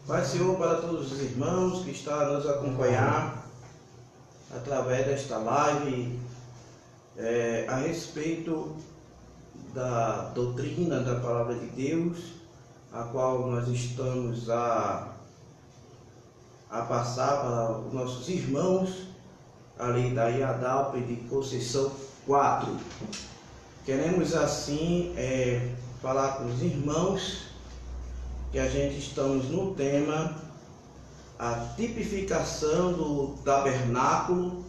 Paz, Senhor, para todos os irmãos que estão a nos acompanhar através desta live a respeito da doutrina da Palavra de Deus, a qual nós estamos a passar para os nossos irmãos ali da IADALP de Conceição 4. Queremos assim falar com os irmãos que a gente estamos no tema a tipificação do tabernáculo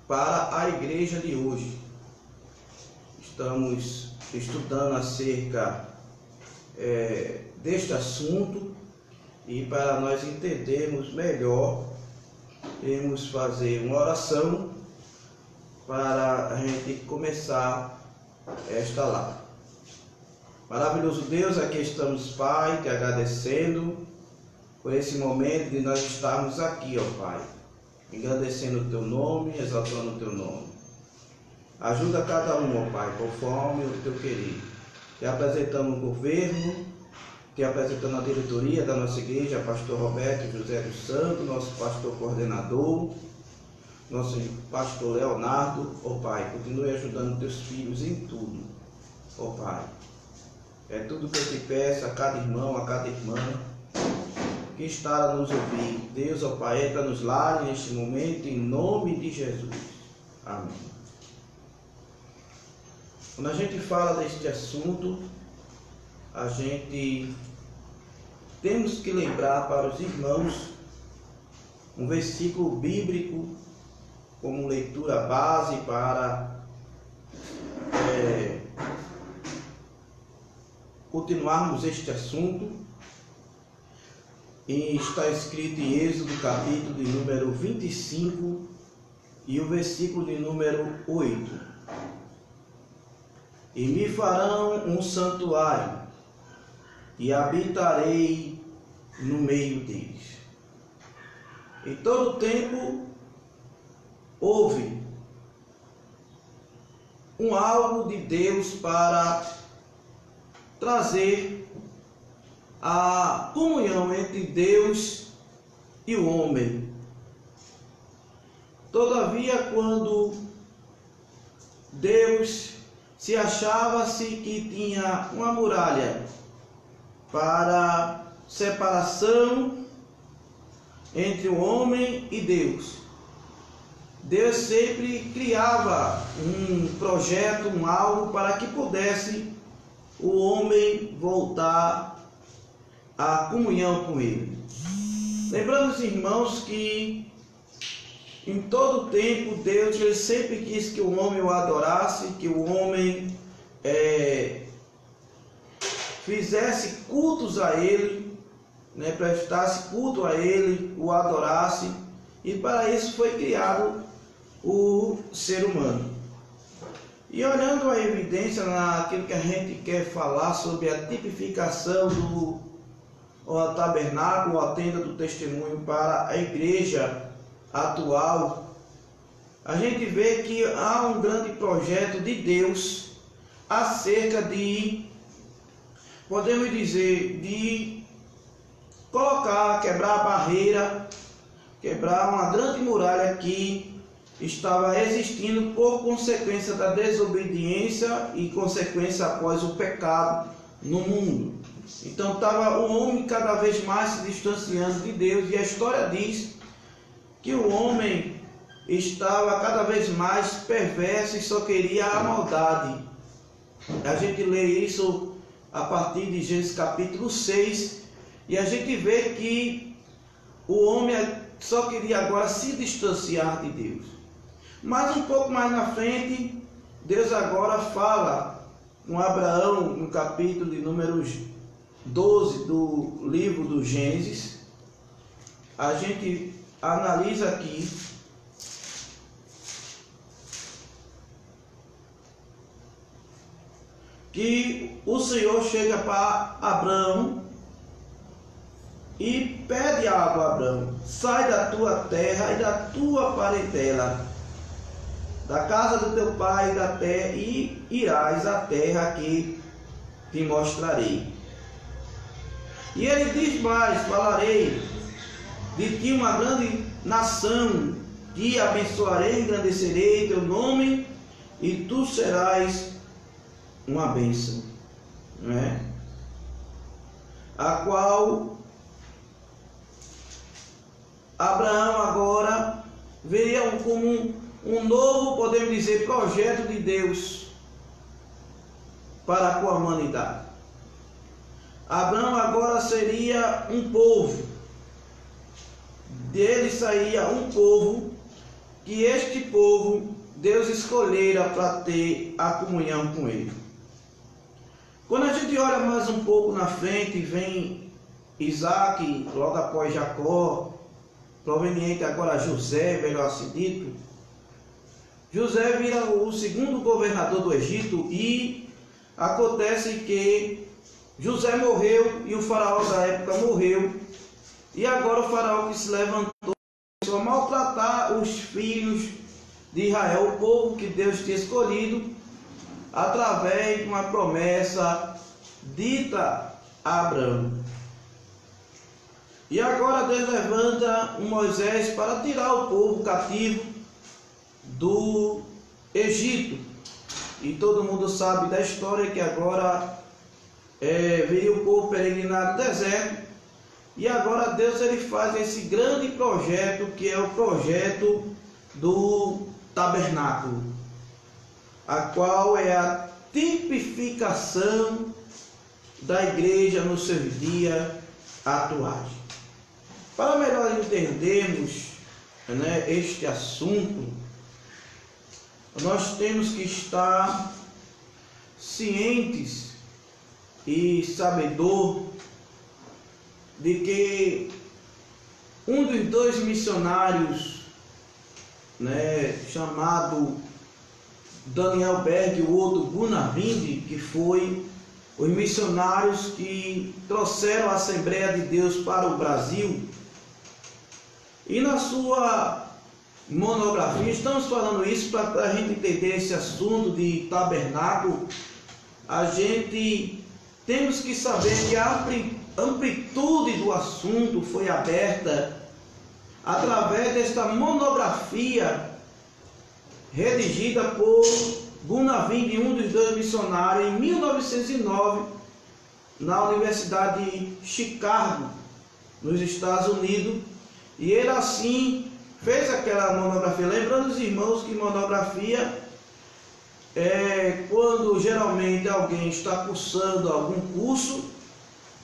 para a igreja de hoje. Estamos estudando acerca deste assunto e para nós entendermos melhor, iremos fazer uma oração para a gente começar esta live. Maravilhoso Deus, aqui estamos, Pai, te agradecendo por esse momento de nós estarmos aqui, ó Pai, engrandecendo o teu nome, exaltando o teu nome. Ajuda cada um, ó Pai, conforme o teu querer. Te apresentamos o governo, te apresentando a diretoria da nossa igreja, pastor Roberto José dos Santos, nosso pastor coordenador, nosso pastor Leonardo, ó Pai, continue ajudando teus filhos em tudo, ó Pai. É tudo que eu te peço a cada irmão, a cada irmã que está a nos ouvir. Deus, ó Pai, entra nos lares neste momento, em nome de Jesus. Amém. Quando a gente fala deste assunto, a gente temos que lembrar para os irmãos um versículo bíblico como leitura base para continuarmos este assunto. E está escrito em Êxodo, capítulo de número 25 e o versículo de número 8. E me farão um santuário e habitarei no meio deles. Em todo tempo houve algo de Deus para trazer a comunhão entre Deus e o homem. Todavia, quando Deus se achava-se que tinha uma muralha para separação entre o homem e Deus, Deus sempre criava um projeto, algo para que pudesse o homem voltar à comunhão com ele. Lembrando os irmãos que em todo tempo Deus ele sempre quis que o homem o adorasse, que o homem fizesse cultos a ele, prestasse culto a ele, o adorasse, e para isso foi criado o ser humano. E olhando a evidência naquilo que a gente quer falar sobre a tipificação do tabernáculo, a tenda do testemunho para a igreja atual, a gente vê que há um grande projeto de Deus acerca de, podemos dizer, de quebrar a barreira, quebrar uma grande muralha que estava existindo por consequência da desobediência e consequência após o pecado no mundo. Então estava o homem cada vez mais se distanciando de Deus, e a história diz que o homem estava cada vez mais perverso e só queria a maldade. A gente lê isso a partir de Gênesis capítulo 6, e a gente vê que o homem só queria agora se distanciar de Deus. Mas um pouco mais na frente, Deus agora fala com Abraão no capítulo de número 12 do livro do Gênesis. A gente analisa aqui que o Senhor chega para Abraão e pede algo a Abraão: sai da tua terra e da tua parentela, da casa do teu pai da terra, e irás à terra que te mostrarei. E ele diz mais: falarei de ti uma grande nação, te abençoarei, engrandecerei teu nome, e tu serás uma bênção, não é? A qual Abraão agora veria como um novo, podemos dizer, projeto de Deus para com a humanidade. Abraão agora seria um povo, dele sairia um povo, que este povo Deus escolhera para ter a comunhão com ele. Quando a gente olha mais um pouco na frente, vem Isaac, logo após Jacó, proveniente agora José, melhor assim dito. José vira o segundo governador do Egito, e acontece que José morreu e o faraó da época morreu, e agora o faraó que se levantou começou a maltratar os filhos de Israel, o povo que Deus tinha escolhido, através de uma promessa dita a Abraão. E agora Deus levanta um Moisés para tirar o povo cativo do Egito. E todo mundo sabe da história que agora veio o povo peregrinar no deserto. E agora Deus ele faz esse grande projeto, que é o projeto do tabernáculo, a qual é a tipificação da igreja nos seus dias atuais. Para melhor entendermos, este assunto, nós temos que estar cientes e sabedor de que um dos dois missionários, chamado Daniel Berg e o outro Gunnar Vind, que foi os missionários que trouxeram a Assembleia de Deus para o Brasil, e na sua monografia, estamos falando isso para a gente entender esse assunto de tabernáculo. A gente temos que saber que a amplitude do assunto foi aberta através desta monografia redigida por Gunnar Vind, um dos dois missionários, em 1909, na Universidade de Chicago, nos Estados Unidos. E ele assim fez aquela monografia. Lembrando os irmãos que monografia é quando geralmente alguém está cursando algum curso,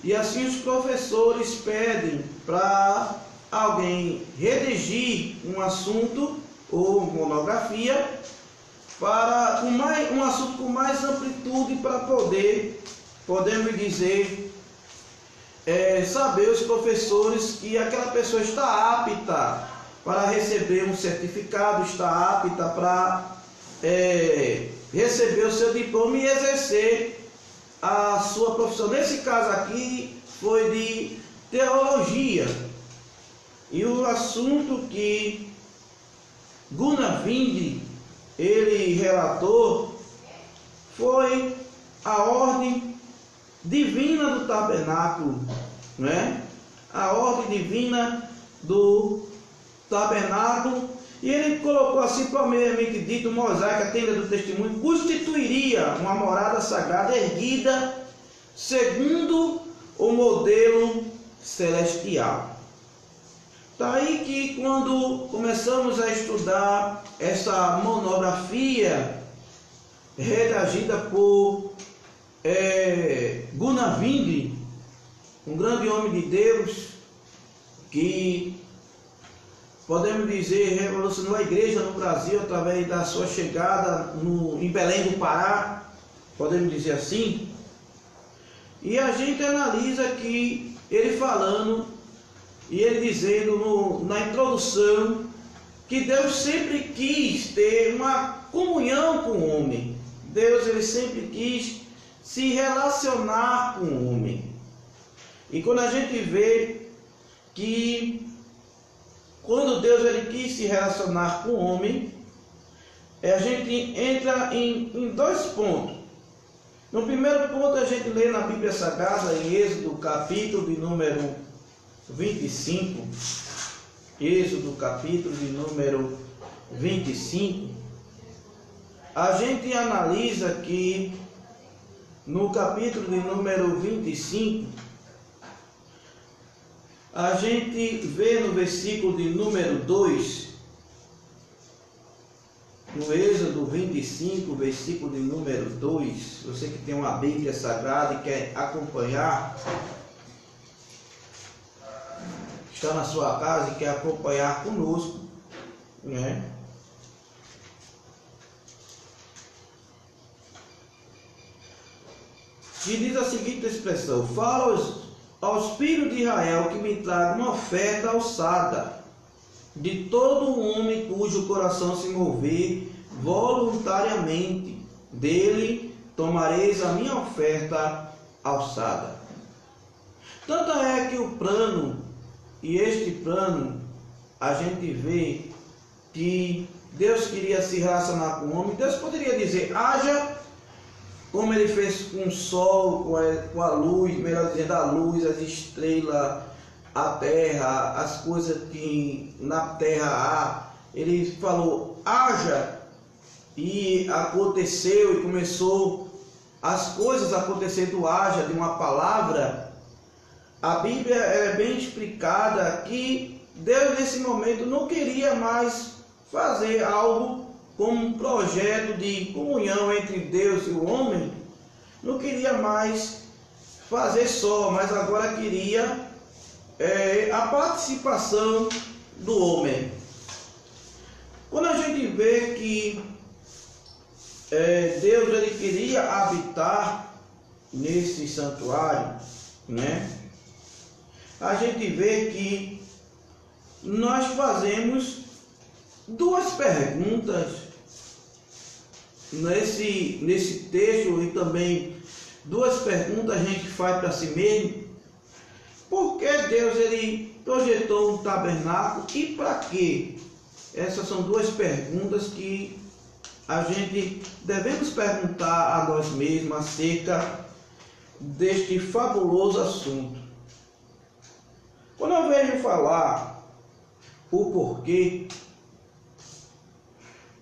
e assim os professores pedem para alguém redigir um assunto ou monografia para um assunto com mais amplitude, para podemos dizer, saber os professores que aquela pessoa está apta para receber um certificado, está apta para receber o seu diploma e exercer a sua profissão. Nesse caso aqui foi de teologia, e o assunto que Gunnar Vind ele relatou foi a ordem divina do tabernáculo, a ordem divina do tabernáculo. E ele colocou assim, primeiramente dito, o mosaico, a tenda do testemunho, constituiria uma morada sagrada erguida segundo o modelo celestial. Daí que quando começamos a estudar essa monografia redagida por Gunnar Vind, um grande homem de Deus, que podemos dizer revolucionou a igreja no Brasil através da sua chegada em Belém do Pará, podemos dizer assim. E a gente analisa aqui ele falando, e ele dizendo na introdução, que Deus sempre quis ter uma comunhão com o homem. Deus ele sempre quis se relacionar com o homem. E quando a gente vê que quando Deus ele quis se relacionar com o homem, a gente entra em dois pontos. No primeiro ponto, a gente lê na Bíblia Sagrada, em Êxodo, capítulo de número 25. Êxodo, capítulo de número 25. A gente analisa que no capítulo de número 25, a gente vê no versículo de número 2, no Êxodo 25, versículo de número 2, você que tem uma Bíblia Sagrada e quer acompanhar, está na sua casa e quer acompanhar conosco, né? Que diz a seguinte expressão: fala aos filhos de Israel que me tragam uma oferta alçada de todo homem cujo coração se mover voluntariamente, dele tomareis a minha oferta alçada. Tanto é que o plano, e este plano, a gente vê que Deus queria se relacionar com o homem. Deus poderia dizer: haja, como ele fez com o sol, com a luz, melhor dizendo, a luz, as estrelas, a terra, as coisas que na terra há. Ele falou: haja, e aconteceu, e começou as coisas a acontecer do haja, de uma palavra. A Bíblia é bem explicada que Deus nesse momento não queria mais fazer algo como um projeto de comunhão entre Deus e o homem. Não queria mais fazer só, mas agora queria a participação do homem. Quando a gente vê que Deus ele queria habitar nesse santuário, né? A gente vê que nós fazemos duas perguntas nesse texto, e também duas perguntas a gente faz para si mesmo. Por que Deus ele projetou um tabernáculo e para quê? Essas são duas perguntas que a gente devemos perguntar a nós mesmos acerca deste fabuloso assunto. Quando eu vejo falar o porquê,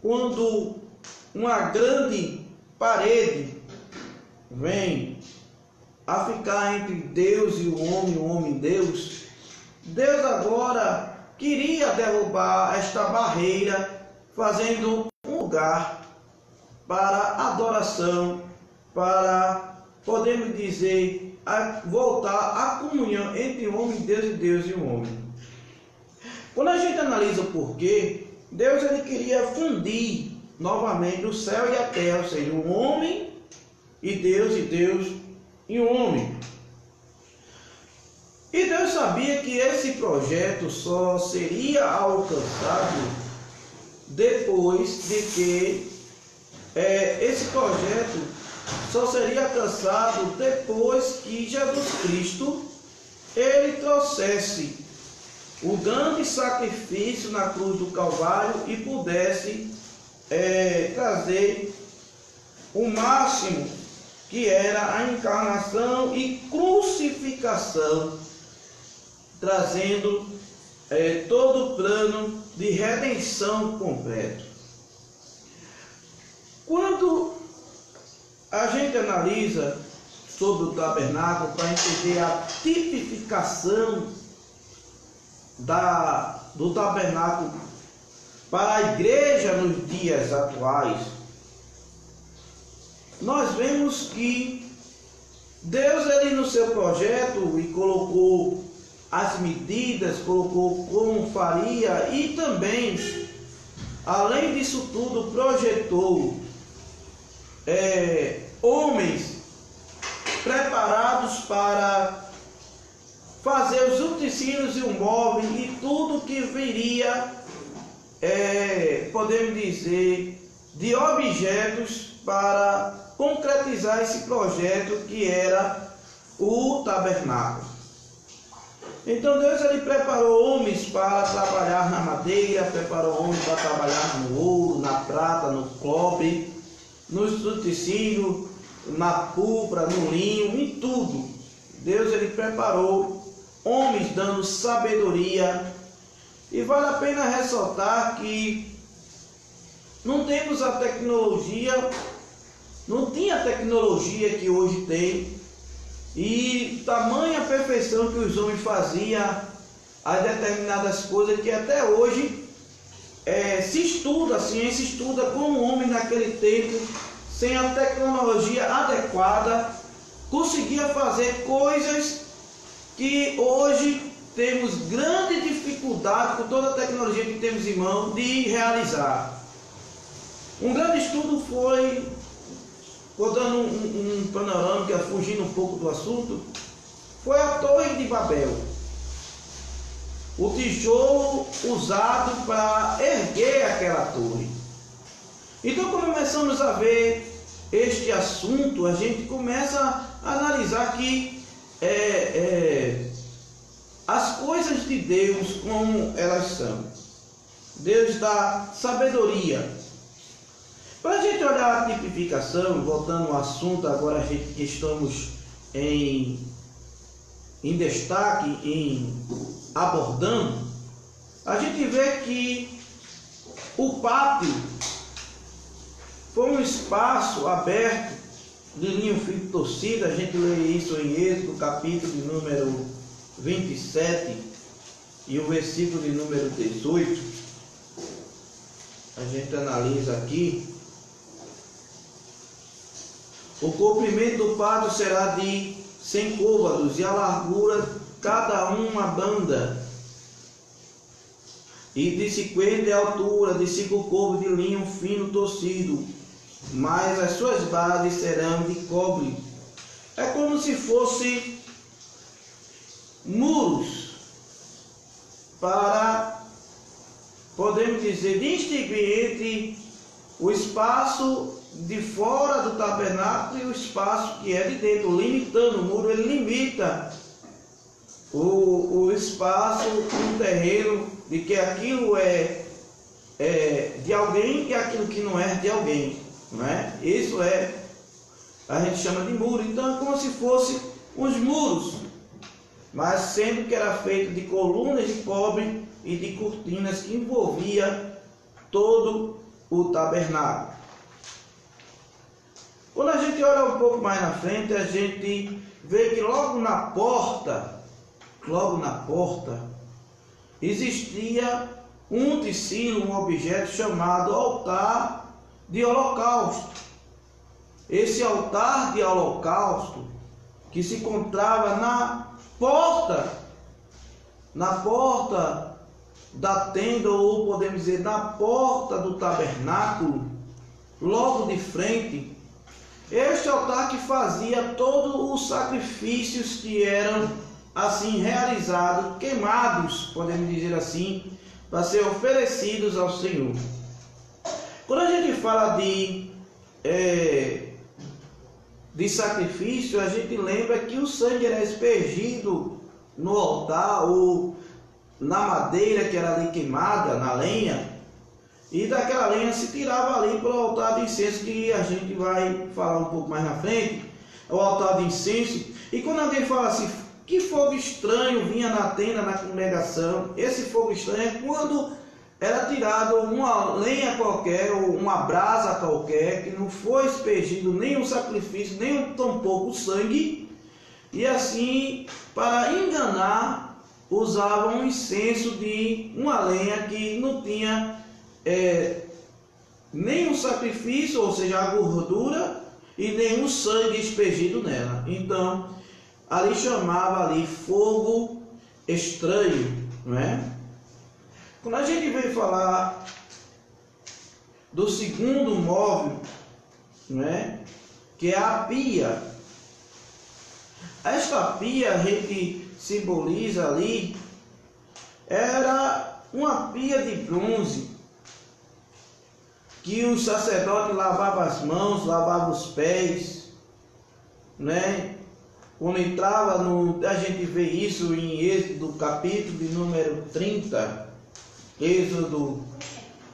quando uma grande parede vem a ficar entre Deus e o homem e Deus, Deus agora queria derrubar esta barreira, fazendo um lugar para adoração, para, podemos dizer, voltar à comunhão entre o homem e Deus e o homem. Quando a gente analisa o porquê, Deus ele queria fundir novamente o céu e a terra, ou seja, o homem e Deus e o homem. E Deus sabia que esse projeto só seria alcançado depois de que esse projeto só seria alcançado depois que Jesus Cristo ele trouxesse o grande sacrifício na cruz do Calvário e pudesse trazer o máximo, que era a encarnação e crucificação, trazendo todo o plano de redenção completo. Quando a gente analisa sobre o tabernáculo para entender a tipificação do tabernáculo para a igreja nos dias atuais, nós vemos que Deus ele no seu projeto e colocou as medidas, colocou como faria, e também, além disso tudo, projetou homens preparados para fazer os utensílios e o móvel e tudo que viria, podemos dizer, de objetos para concretizar esse projeto que era o tabernáculo. Então Deus ele preparou homens para trabalhar na madeira, preparou homens para trabalhar no ouro, na prata, no cobre, nos utensílios, na púrpura, no linho, em tudo. Deus ele preparou homens dando sabedoria. E vale a pena ressaltar que não temos a tecnologia, não tinha a tecnologia que hoje tem, e tamanha perfeição que os homens faziam a determinadas coisas que até hoje se estuda, a ciência estuda como o homem naquele tempo, sem a tecnologia adequada, conseguia fazer coisas que hoje temos grande dificuldade, com toda a tecnologia que temos em mão, de realizar. Um grande estudo foi, vou dando um panorama, fugindo um pouco do assunto, foi a Torre de Babel. O tijolo usado para erguer aquela torre. Então, quando começamos a ver este assunto, a gente começa a analisar que as coisas de Deus, como elas são. Deus dá sabedoria. Para a gente olhar a tipificação, voltando ao assunto, agora a gente que estamos em destaque, abordando, a gente vê que o pátio foi um espaço aberto de linho fino torcido. A gente lê isso em Êxodo, capítulo de número 27 e o versículo de número 18. A gente analisa aqui. O comprimento do pátio será de 100 côvados e a largura cada uma banda, e de 50 de altura, de 5 côvados de linho fino torcido, mas as suas bases serão de cobre. É como se fosse muros para, podemos dizer, distinguir entre o espaço de fora do tabernáculo e o espaço que é de dentro, limitando. O muro ele limita o espaço, um terreno, de que aquilo é de alguém e aquilo que não é de alguém, não é? Isso a gente chama de muro. Então é como se fosse os muros, mas sendo que era feito de colunas de cobre e de cortinas que envolvia todo o tabernáculo. Quando a gente olha um pouco mais na frente, a gente vê que logo na porta, existia um utensílio, um objeto chamado altar de holocausto. Esse altar de holocausto, que se encontrava na porta da tenda, ou podemos dizer na porta do tabernáculo, logo de frente. Este altar que fazia todos os sacrifícios que eram assim realizados, queimados, podemos dizer assim, para ser oferecidos ao Senhor. Quando a gente fala de sacrifício, a gente lembra que o sangue era aspergido no altar ou na madeira que era ali queimada, na lenha, e daquela lenha se tirava ali para o altar de incenso, que a gente vai falar um pouco mais na frente, o altar de incenso. E quando alguém fala assim, que fogo estranho vinha na tenda, na congregação, esse fogo estranho é quando era tirado uma lenha qualquer, ou uma brasa qualquer, que não foi aspergido nenhum sacrifício, nem tampouco sangue, e assim, para enganar, usavam um incenso de uma lenha que não tinha nenhum sacrifício, ou seja, a gordura, e nenhum sangue aspergido nela. Então, ali chamava ali fogo estranho, não é? Quando a gente vem falar do segundo móvel, não é? Que é a pia. Esta pia, a gente simboliza ali, era uma pia de bronze, que os sacerdotes lavavam as mãos, lavavam os pés, né? Quando entrava a gente vê isso em Êxodo, capítulo de número 30, Êxodo,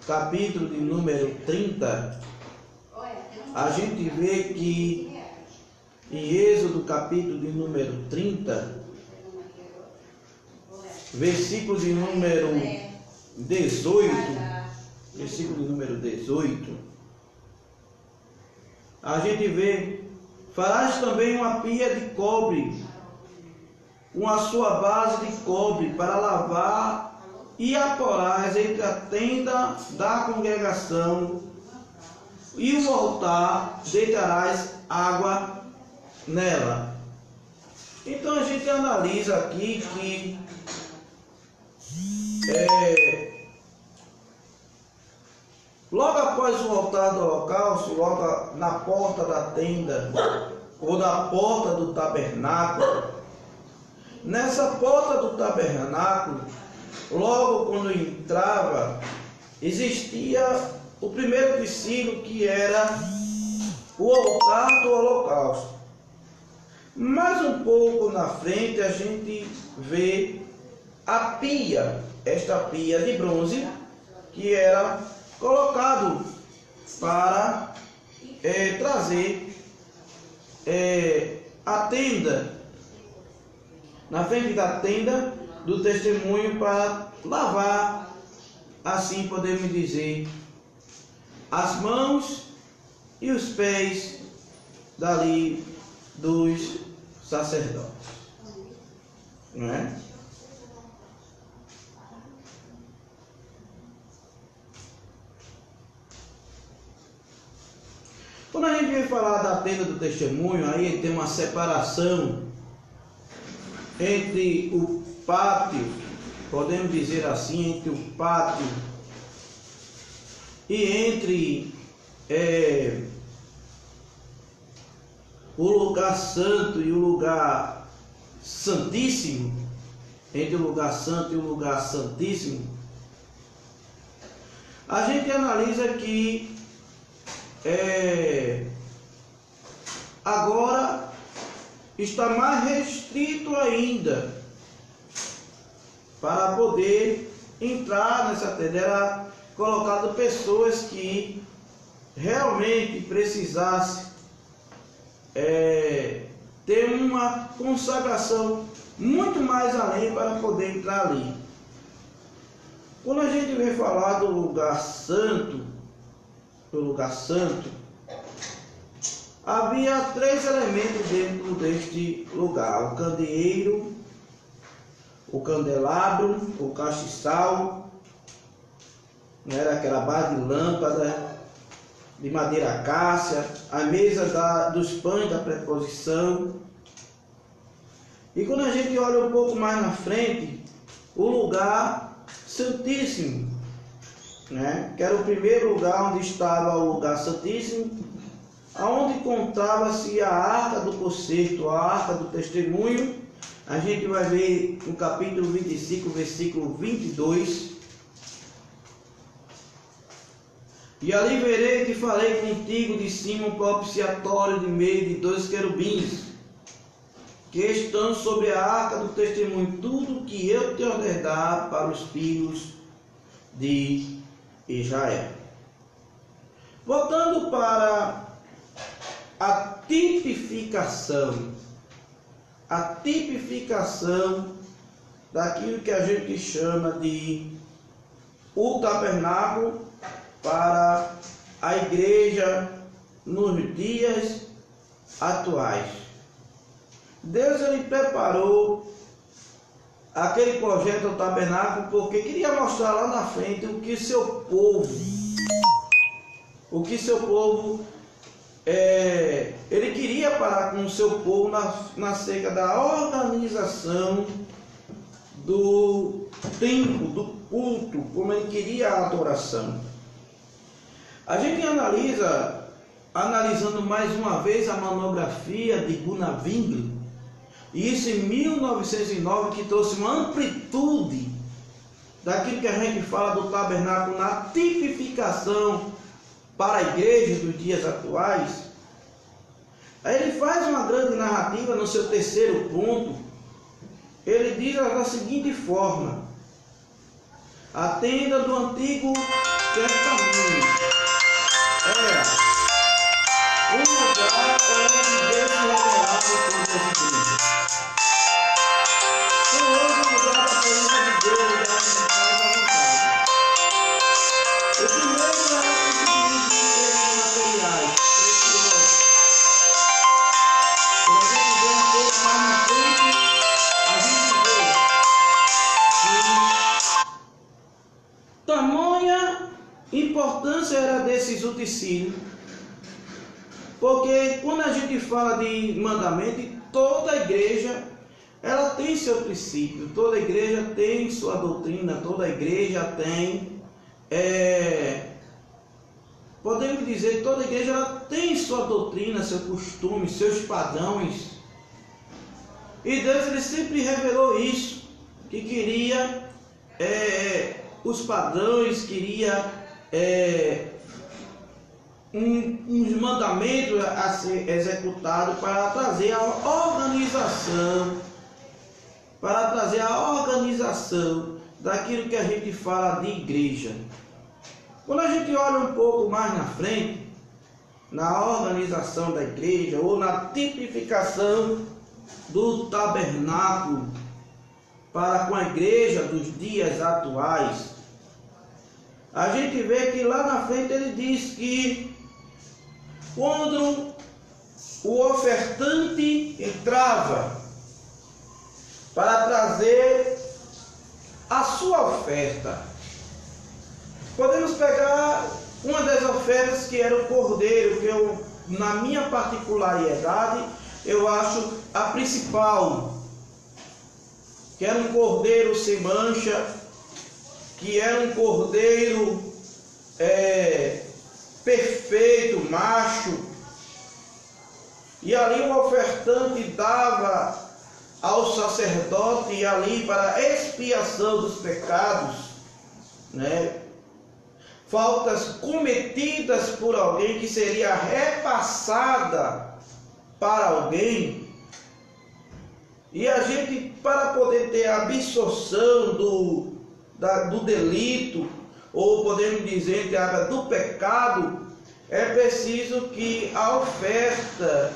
capítulo de número 30, a gente vê que em Êxodo capítulo de número 30, versículo de número 18, versículo de número 18, a gente vê: farás também uma pia de cobre, com a sua base de cobre, para lavar, e a porás entre a tenda da congregação e o altar, deitarás água nela. Então a gente analisa aqui que logo após o altar do holocausto, logo na porta da tenda ou na porta do tabernáculo, nessa porta do tabernáculo, logo quando entrava, existia o primeiro utensílio, que era o altar do holocausto. Mais um pouco na frente a gente vê a pia, esta pia de bronze, que era colocado para trazer a tenda, na frente da tenda do testemunho, para lavar, assim podemos dizer, as mãos e os pés dali dos sacerdotes, não é? Quando a gente vem falar da tenda do testemunho, aí tem uma separação entre o pátio, podemos dizer assim, entre o pátio e entre o lugar santo e o lugar santíssimo, entre o lugar santo e o lugar santíssimo. A gente analisa que agora está mais restrito ainda para poder entrar nessa tenda. Era colocado pessoas que realmente precisassem ter uma consagração muito mais além para poder entrar ali. Quando a gente vem falar do lugar santo, havia 3 elementos dentro deste lugar: o candeeiro, o candelabro, o castiçal, não era aquela base de lâmpada de madeira acácia, a mesa dos pães da preposição. E quando a gente olha um pouco mais na frente, o lugar santíssimo, né? Que era o primeiro lugar onde estava o lugar santíssimo, aonde encontrava-se a arca do concerto, a arca do testemunho. A gente vai ver no capítulo 25, versículo 22. E ali verei que falei contigo de cima um propiciatório de meio de 2 querubins, que estão sobre a arca do testemunho, tudo que eu te ordenar para os filhos de Israel. Voltando para a tipificação daquilo que a gente chama de o tabernáculo para a igreja nos dias atuais. Deus, ele preparou aquele projeto do tabernáculo porque queria mostrar lá na frente o que seu povo ele queria parar com o seu povo na seca da organização do templo, do culto, como ele queria a adoração. A gente analisando mais uma vez a monografia de Gunnar Wingre, e isso em 1909, que trouxe uma amplitude daquilo que a gente fala do tabernáculo na tipificação para a igreja dos dias atuais. Aí ele faz uma grande narrativa no seu terceiro ponto. Ele diz da seguinte forma: a tenda do Antigo Testamento era um lugar onde Deus se revelava em todas as igrejas. Foi hoje o lugar da presença de Deus, da vontade à vontade. O primeiro era o subsídio de bens materiais, preciosos. Quando a gente vê um pouco mais na frente, a gente vê que tamanha importância era desses utensílios, porque quando a gente fala de mandamento, toda igreja ela tem seu princípio, toda igreja tem sua doutrina, toda igreja tem, podemos dizer, toda igreja ela tem sua doutrina, seu costume, seus padrões. E Deus ele sempre revelou isso, que queria os padrões, queria uns mandamentos a ser executados para trazer a organização, daquilo que a gente fala de igreja. Quando a gente olha um pouco mais na frente, na organização da igreja ou na tipificação do tabernáculo para com a igreja dos dias atuais, a gente vê que lá na frente ele diz que quando o ofertante entrava para trazer a sua oferta, podemos pegar uma das ofertas que era o cordeiro, que eu, na minha particularidade, eu acho a principal, que era um cordeiro sem mancha, que era um cordeiro perfeito, macho, e ali o ofertante dava ao sacerdote ali para a expiação dos pecados, né? Faltas cometidas por alguém que seria repassada para alguém. E a gente, para poder ter a absorção do delito, ou podemos dizer do pecado, é preciso que a oferta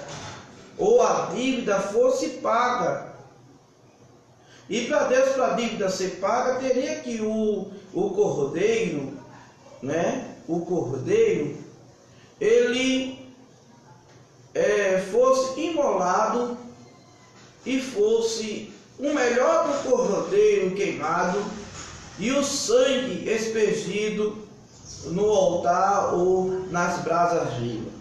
ou a dívida fosse paga. E para Deus, para a dívida ser paga, teria que o cordeiro, né? O cordeiro, ele fosse imolado e fosse o melhor do cordeiro queimado e o sangue aspergido no altar ou nas brasas vivas.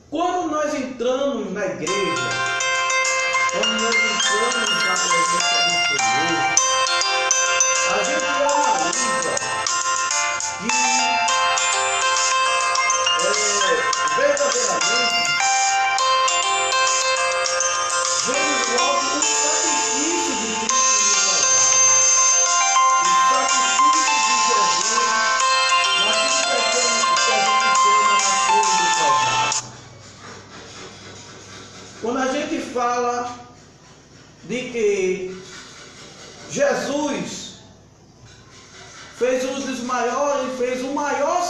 Quando nós entramos na igreja, quando nós entramos na presença do Senhor, a gente analisa que verdadeiramente vemos logo o sacrifício de Cristo no Calvário, o sacrifício de Jesus naquilo que a gente chama na cruz do Calvário. Quando a gente fala de que Jesus fez um dos maiores, fez o maior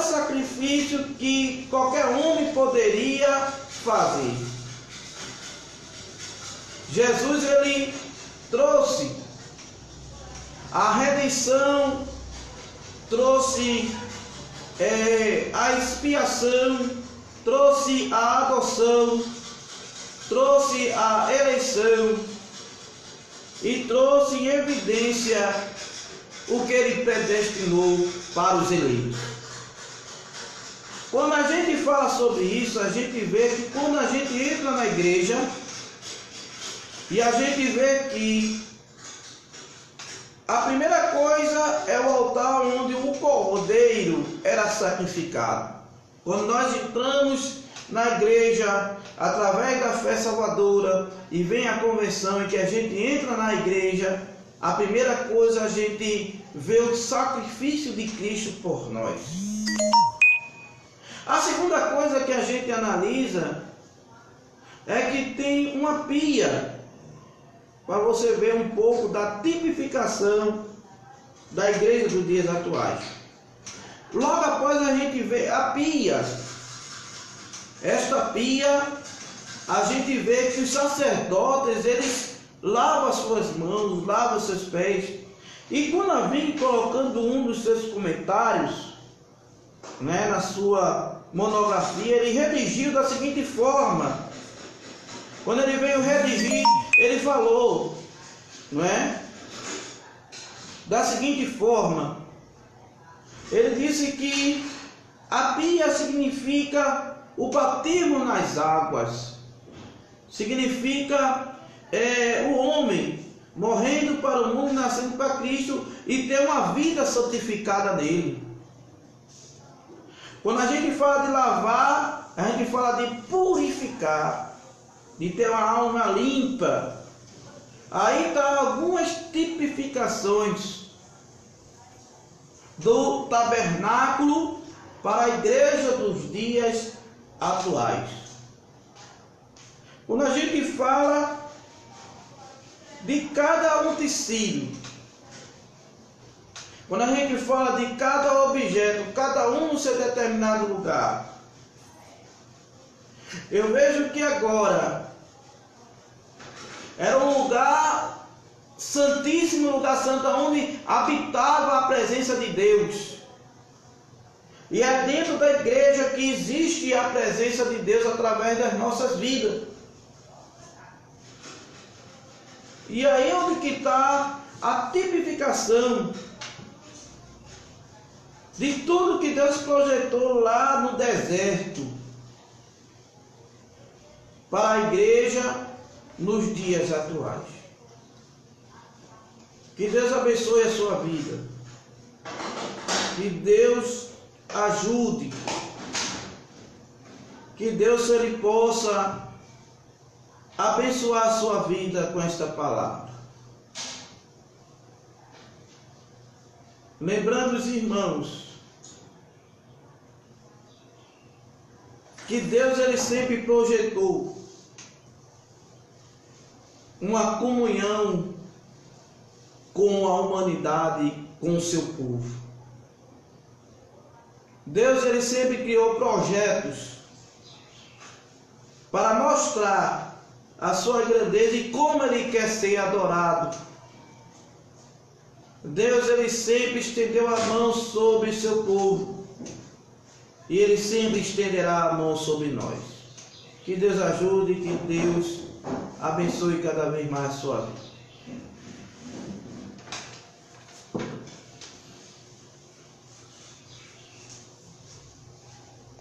sacrifício que qualquer homem poderia fazer. Jesus ele trouxe a redenção, trouxe a expiação, trouxe a adoção, trouxe a eleição e trouxe em evidência o que ele predestinou para os eleitos. Quando a gente fala sobre isso, a gente vê que quando a gente entra na igreja e a gente vê que a primeira coisa é o altar onde o cordeiro era sacrificado. Quando nós entramos na igreja através da fé salvadora e vem a conversão e que a gente entra na igreja, a primeira coisa a gente vê o sacrifício de Cristo por nós. A segunda coisa que a gente analisa é que tem uma pia, para você ver um pouco da tipificação da igreja dos dias atuais. Logo após a gente vê a pia. Esta pia, a gente vê que os sacerdotes, eles lavam as suas mãos, lavam os seus pés. E quando eu vim colocando um dos seus comentários, né, na sua monografia, ele redigiu da seguinte forma. Quando ele veio redigir, ele falou, não é? Da seguinte forma, ele disse que a pia significa o batismo nas águas, significa o homem morrendo para o mundo, nascendo para Cristo e ter uma vida santificada nele. Quando a gente fala de lavar, a gente fala de purificar, de ter uma alma limpa. Aí está algumas tipificações do tabernáculo para a igreja dos dias atuais. Quando a gente fala de cada utensílio, quando a gente fala de cada objeto, cada um no seu determinado lugar, eu vejo que agora era um lugar santíssimo, lugar santo, onde habitava a presença de Deus. E é dentro da igreja que existe a presença de Deus através das nossas vidas. E aí onde que está a tipificação de tudo que Deus projetou lá no deserto para a igreja nos dias atuais. Que Deus abençoe a sua vida. Que Deus ajude. Que Deus ele possa abençoar a sua vida com esta palavra. Lembrando os irmãos que Deus ele sempre projetou uma comunhão com a humanidade, com o seu povo. Deus ele sempre criou projetos para mostrar a sua grandeza e como ele quer ser adorado. Deus ele sempre estendeu a mão sobre o seu povo e ele sempre estenderá a mão sobre nós. Que Deus ajude, que Deus abençoe cada vez mais a sua vida.